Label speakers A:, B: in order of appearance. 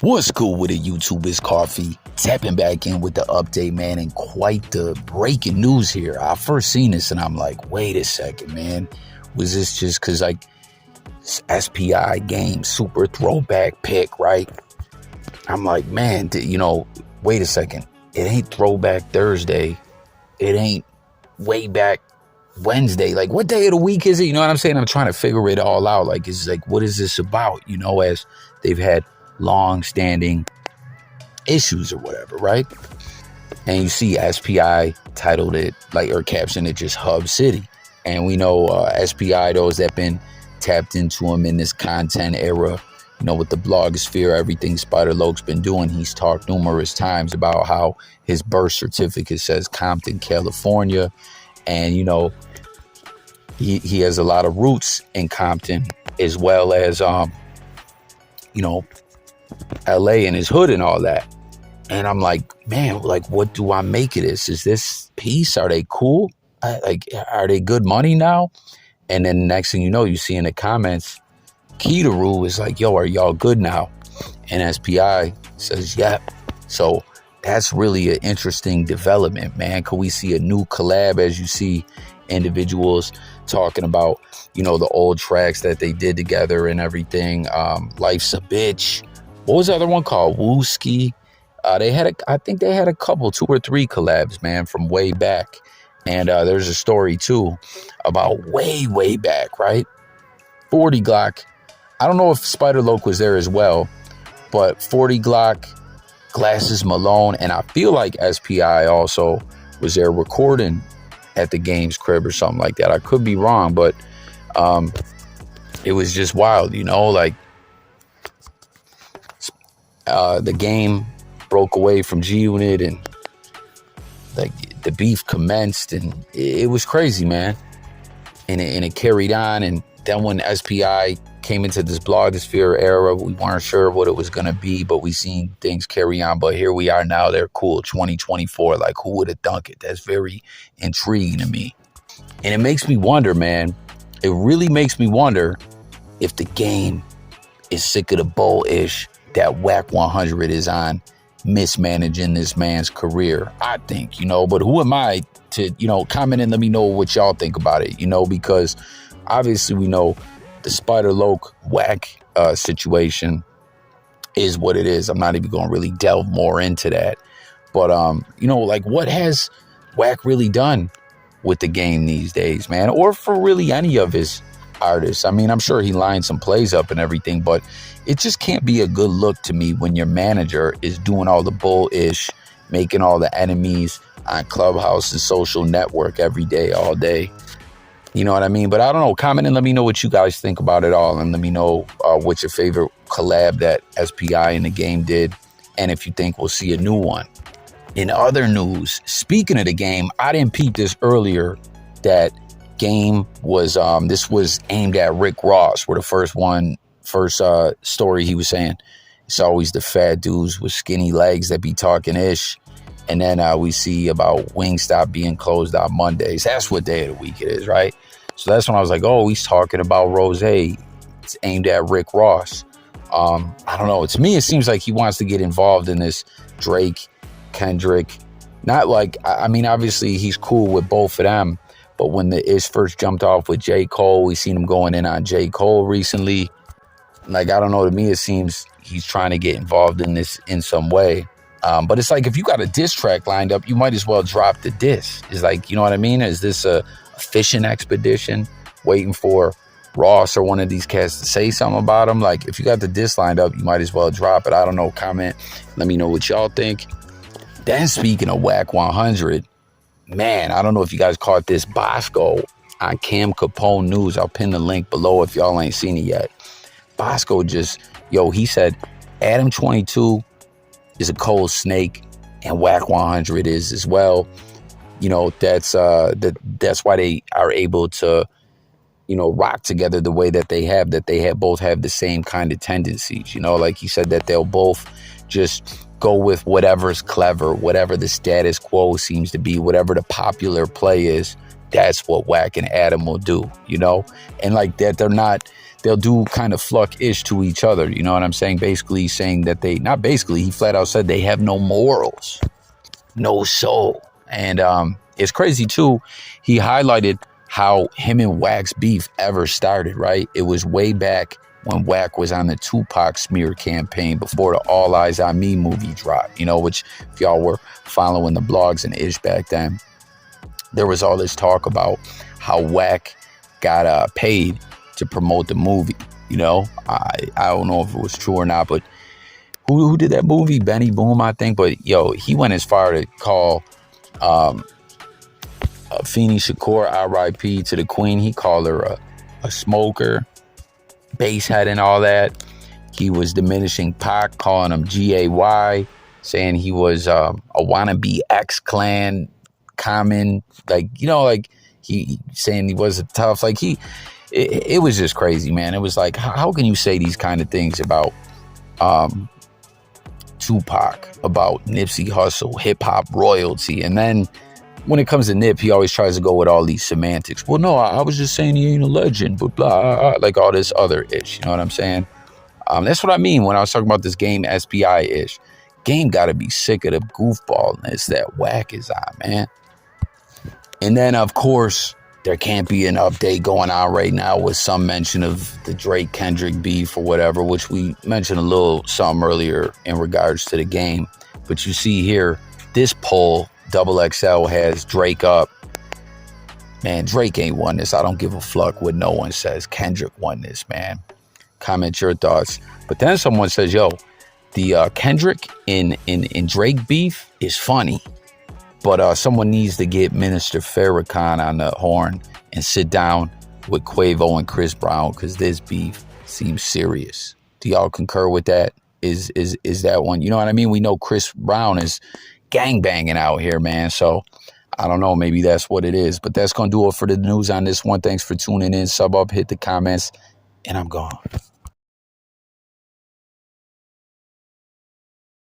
A: What's cool with it, YouTube? It's Coffee. Tapping back in with the update, man, and quite the breaking news here. I first seen this and I'm like, wait a second, man. Was this just because, like, SPI game, super throwback pick, right? I'm like, man, wait a second. It ain't Throwback Thursday. It ain't way back Wednesday. Like, what day of the week is it? You know what I'm saying? I'm trying to figure it all out. Like, it's like, what is this about? You know, as they've had long-standing issues or whatever, right? And you see SPI titled it, like, or captioned it just Hub City. And we know SPI, those that been tapped into him in this content era, you know, with the blogosphere, everything Spider-Loke's been doing. He's talked numerous times about how his birth certificate says Compton, California. And, you know, he has a lot of roots in Compton, as well as, you know, LA and his hood and all that. And I'm like, man, like, what do I make of this? Is this peace? Are they cool? Like, are they good money now? And then next thing you know, you see in the comments, Keteru is like, yo, are y'all good now? And SPI says, yep. So that's really an interesting development, man. Could we see a new collab as you see individuals talking about, you know, the old tracks that they did together and everything? Life's a Bitch. What was the other one called? Boskoe. I think they had a couple, 2 or 3 collabs, man, from way back. And there's a story too about way back, right? 40 Glock. I don't know if Spider-Loke was there as well, but 40 Glock, Glasses Malone, and I feel like SPI also was there recording at the game's crib or something like that. I could be wrong, but it was just wild, you know, like the game broke away from G-Unit and like the beef commenced, and it was crazy, man. And it carried on. And then when SPI came into this blogosphere era, we weren't sure what it was going to be, but we seen things carry on. But here we are now. They're cool. 2024. Like, who would have thunk it? That's very intriguing to me. And it makes me wonder, man. It really makes me wonder if the game is sick of the bullish that WACK100 is on, mismanaging this man's career. I think, you know, but who am I to, you know, comment and let me know what y'all think about it, you know, because obviously we know the Spider-Loke WACK situation is what it is. I'm not even going to really delve more into that. But, you know, like, what has WACK really done with the game these days, man? Or for really any of his artists. I mean, I'm sure he lined some plays up and everything, but it just can't be a good look to me when your manager is doing all the bullish, making all the enemies on Clubhouse and social network every day, all day. You know what I mean? But I don't know. Comment and let me know what you guys think about it all. And let me know what's your favorite collab that SPI in the game did. And if you think we'll see a new one. In other news, speaking of the game, I didn't peep this earlier that game was, this was aimed at Rick Ross, where the first story he was saying, it's always the fat dudes with skinny legs that be talking ish. And then we see about Wingstop being closed on Mondays. That's what day of the week it is, right? So that's when I was like, oh, he's talking about Rose. It's aimed at Rick Ross. I don't know. To me, it seems like he wants to get involved in this Drake, Kendrick. Not like, I mean, obviously he's cool with both of them. But when the ish first jumped off with J. Cole, we seen him going in on J. Cole recently. Like, I don't know, to me it seems he's trying to get involved in this in some way. But it's like, if you got a diss track lined up, you might as well drop the diss. It's like, you know what I mean? Is this a fishing expedition waiting for Ross or one of these cats to say something about him? Like, if you got the diss lined up, you might as well drop it. I don't know. Comment. Let me know what y'all think. Then speaking of WACK100, man, I don't know if you guys caught this Boskoe on Cam Capone News. I'll pin the link below if y'all ain't seen it yet. Boskoe just, he said ADAM22 is a cold snake and WACK100 is as well. You know, that's why they are able to, you know, rock together the way that they have both have the same kind of tendencies. You know, like he said, that they'll both just go with whatever's clever, whatever the status quo seems to be, whatever the popular play is. That's what WACK and Adam will do, you know? And like that, they'll do kind of fluck-ish to each other. You know what I'm saying? Basically saying that they, not basically, he flat out said they have no morals, no soul. And it's crazy too. He highlighted how him and Wack's beef ever started, right? It was way back when Wack was on the Tupac smear campaign before the All Eyes on Me movie dropped, you know, which if y'all were following the blogs and ish back then, there was all this talk about how Wack got paid to promote the movie. You know, I don't know if it was true or not, but who did that movie? Benny Boom, I think. But yo, he went as far to call Afeni Shakur, R.I.P. to the Queen. He called her a smoker, basehead, and all that. He was diminishing Pac, calling him Gay, saying he was a wannabe X-Clan common, like, you know, like he saying he wasn't tough. Like it was just crazy, man. It was like, how can you say these kind of things about Tupac, about Nipsey Hussle, hip hop royalty, and then when it comes to Nip, he always tries to go with all these semantics. Well, no, I was just saying he ain't a legend, but blah, like all this other ish. You know what I'm saying? That's what I mean when I was talking about this Game SPI ish. Game got to be sick of the goofballness that Wack is on, man. And then, of course, there can't be an update going on right now with some mention of the Drake-Kendrick beef or whatever, which we mentioned a little something earlier in regards to the Game. But you see here, this poll, XXL has Drake up. Man, Drake ain't won this. I don't give a fuck what no one says. Kendrick won this, man. Comment your thoughts. But then someone says, yo, the Kendrick in Drake beef is funny. But someone needs to get Minister Farrakhan on the horn and sit down with Quavo and Chris Brown, because this beef seems serious. Do y'all concur with that? Is that one? You know what I mean? We know Chris Brown is gangbanging out here, man. So I don't know. Maybe that's what it is. But that's going to do it for the news on this one. Thanks for tuning in. Sub up, hit the comments, and I'm gone.